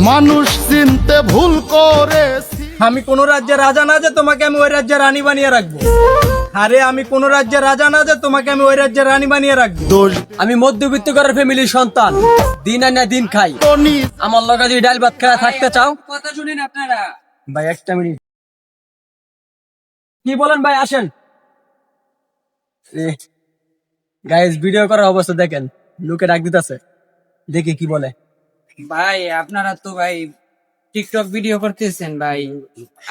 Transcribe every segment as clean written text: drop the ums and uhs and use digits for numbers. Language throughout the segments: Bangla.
মানুষ চিনতে ভুল করেছি। আমি কোন রাজ্যের রাজা না যে তোমাকে আমি ওই রাজ্যের রানী বানিয়ে রাখবো। আরে আমি কোন রাজ্যের রাজা না যে তোমাকে আমি ওই রাজ্যের রানী বানিয়ে রাখবো। দোষ আমি মধ্যবিত্ত ঘরের ফ্যামিলির সন্তান, দিন আনে দিন খাই। টনি আমার লগে যদি ডাল ভাত খাওয়া থাকতে চাও, কথা শুনেন আপনারা। ভাই একটা মিনিট। কি বলেন ভাই, আসেন। গাইস, ভিডিও করার অবস্থা দেখেন, লোকে ডাক দিতেছে, দেখি কি বলে। ভাই আপনারা তো ভাই টিকটক ভিডিও করতেছেন ভাই।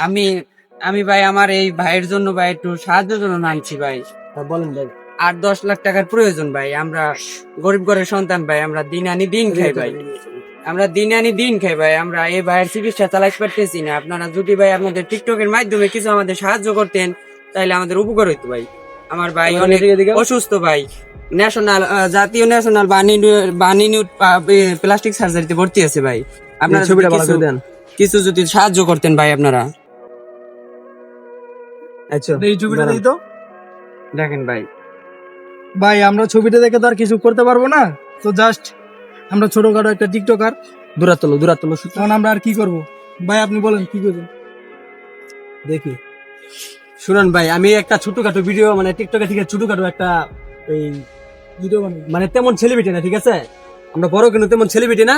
আমি আমি ভাই আমার এই ভাইয়ের জন্য ভাই একটু সাহায্যের জন্য নামছি ভাই। বলেন ভাই। 8-10 লাখ টাকার প্রয়োজন ভাই। আমরা গরিব ঘরের সন্তান ভাই, আমরা দিন আনি দিন খাই ভাই। আমরা দিন আনি দিন খাই ভাই। আমরা এই ভাইয়ের চিকিৎসা চালাইতে পারতেছি না। আপনারা যদি ভাই আপনাদের টিকটকের মাধ্যমে কিছু আমাদের সাহায্য করতেন তাহলে আমাদের উপকার হইতো ভাই। আমার ভাই অনেক অসুস্থ ভাই, ন্যাশনাল জাতীয় ন্যাশনাল বানি প্লাস্টিক সার্জারিতে ভর্তি আছে ভাই। আপনারা ছবিটা ভালো করে দেন। কিছু যদি সাহায্য করতেন ভাই আপনারা। আচ্ছা, এই ছবিটা দিই তো দেখেন ভাই, ভাই, আমরা ছবিটা দেখে তো আর কিছু করতে পারবো না। তো জাস্ট আমরা ছোটখাটো একটা টিকটকার, দূরাত তোলো। তখন আমরা আর কি করব? ভাই আপনি বলেন কি করবেন? দেখি, শুনুন ভাই, আমি একটা ছোটখাটো ভিডিও, মানে টিকটকে থেকে ছোটখাটো একটা এই ভিডিও বানাই। মানে তেমন সেলিব্রিটি না, ঠিক আছে? আমরা বড় কিন্তু তেমন সেলিব্রিটি না,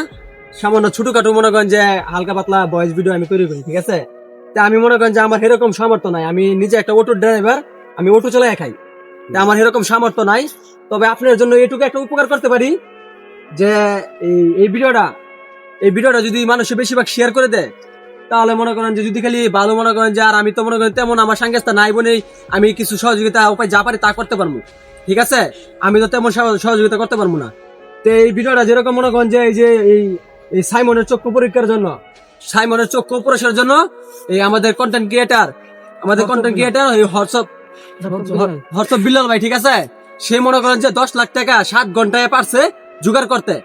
সামান্য ছোটখাটো মনে করেন যে হালকা পাতলা ভয়েস ভিডিও আমি তৈরি করি, ঠিক আছে? তা আমি মনে করেন যে আমার এরকম সামর্থ্য নাই। আমি নিজে একটা অটো ড্রাইভার, আমি অটো চালাই খাই। তা আমার এরকম সামর্থ্য নাই। তবে আপনার জন্য এটুকু একটা উপকার করতে পারি যে এই ভিডিওটা যদি মানুষে বেশিরভাগ শেয়ার করে দেয়, তাহলে মনে করেন যে যদি খালি ভালো মনে করেন যে, আর আমি তো মনে করেন তেমন আমার সাংস্তা নাই বলে আমি কিছু সহযোগিতা উপায় যা পারি তা করতে পারবো, ঠিক আছে? আমি তো তেমন সহযোগিতা করতে পারবো না। তো এই ভিডিওটা যেরকম মনে করেন যে এই সাইমনের চক্ষু পরীক্ষার জন্য, সাইমনের চক্ষু অপারেশনের জন্য এই আমাদের কন্টেন্ট ক্রিয়েটার এই হোয়াটসঅ্যাপ বিল্লাল ভাই, ঠিক আছে? সে মনে করেন যে 10 লাখ টাকা 7 ঘন্টায় পারছে জোগাড় করতে।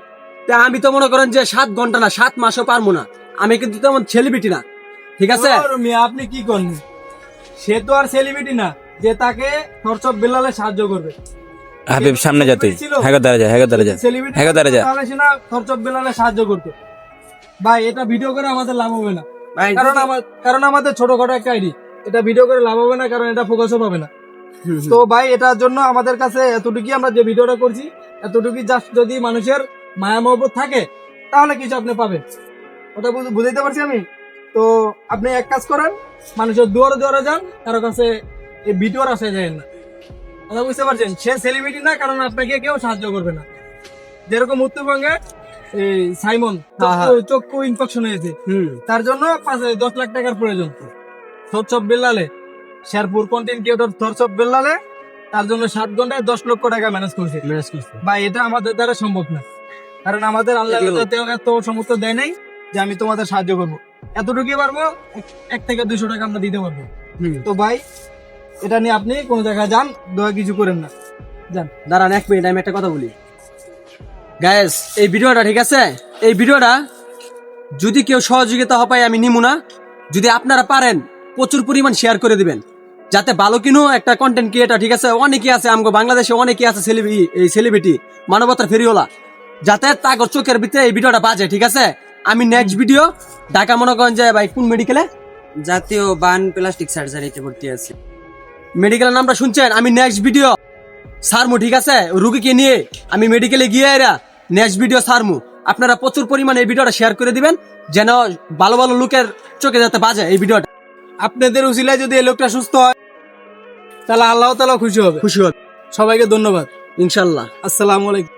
তা আমি তো মনে করেন যে 7 ঘন্টা না 7 মাসও পারবো না। আমি কিন্তু তেমন সেলিব্রিটি না, ঠিক আছে? আপনি কি করবেন? সে তো আর সেলিব্রিটি না যে তাকে হোয়াটসঅ্যাপ বেলালে সাহায্য করবে। হাবিব সামনে যাতে সেলিব্রিটি তাহলে সে না হোয়াটসঅ্যাপ বেলালে সাহায্য করতো। ভাই এটা ভিডিও করে আমাদের লাভ হবে না, ভাই কারণ আমাদের ছোটখাটো একটা আইডি। এটা ভিডিও করে লাভ হবে না, কারণ এটা ফোকাসও পাবে না। তো ভাই এটার জন্য আমাদের কাছে এতটুকুই, আমরা যে ভিডিওটা করছি এতটুকুই, জাস্ট যদি মানুষের মায়া মহব্বত থাকে তাহলে কিছু আপনি পাবেন। ওটা বুঝাইতে পারছি আমি? তো আপনি এক কাজ করেন, মানুষের দুয়ারে দুয়ারে যান, কারো কাছে এই ভিডিওর আশায় যায় না। কথা বুঝতে পারছেন? সে সেলিব্রিটি না, কারণ আপনাকে কেউ সাহায্য করবে না। যেরকম উত্তরবঙ্গে এই সাইমন চক্ষু ইনফেকশন হয়েছে, তার জন্য 10 লাখ টাকার প্রয়োজন। হোয়াটসঅ্যাপ বেলালে শেরপুর কন্টেন্ট ক্রিয়েটর হোয়াটসঅ্যাপ বেলালে তার জন্য 7 ঘন্টায় 10 লক্ষ টাকা ম্যানেজ করছে। ভাই এটা আমাদের দ্বারা সম্ভব না, কারণ আমাদের আল্লাহ এত সমর্থ দেয় নাই যে আমি তোমাদের সাহায্য করবো। এতটুকুই পারবো, 1 থেকে 200 টাকা আমরা দিতে পারবো। তো ভাই এটা নিয়ে আপনি কোন জায়গায় যান, দয়া কিছু করেন না, যান। দাঁড়ান 1 মিনিট, আমি একটা কথা বলি। গাইস, এই ভিডিওটা, ঠিক আছে, এই ভিডিওটা যদি কেউ সহযোগিতা হয় আমি নিমু না। যদি আপনারা পারেন প্রচুর পরিমাণ শেয়ার করে দিবেন, যাতে ভালো কিনো একটা কন্টেন্ট ক্রিয়েটার, ঠিক আছে? অনেকেই আছে আমগো বাংলাদেশে, অনেকেই আছে সেলিব্রিটি মানবতার ফেরিওয়ালা, যাতে তাগর চোখের ভিতরে এই ভিডিওটা বাজে, ঠিক আছে? আমি নেক্সট ভিডিও ঢাকা মনে করেন যে ভাই কোন মেডিকেলে, জাতীয় বান প্লাস্টিক সার্জারিতে ভর্তি আছে। মেডিকেলের নামটা শুনছেন? আমি নেক্সট ভিডিও সারমু, ঠিক আছে? রুগীকে নিয়ে আমি মেডিকেলে গিয়ে এরা নেক্সট ভিডিও সারমু। আপনারা প্রচুর পরিমাণে এই ভিডিওটা শেয়ার করে দিবেন, যেন ভালো ভালো লোকের চোখে যাতে বাজে এই ভিডিওটা। আপনাদের উসিলায় যদি এই লোকটা সুস্থ হয় তাহলে আল্লাহ তাআলা খুশি হবে। খুশি হবে। সবাইকে ধন্যবাদ। ইনশাল্লাহ। আসসালামু আলাইকুম।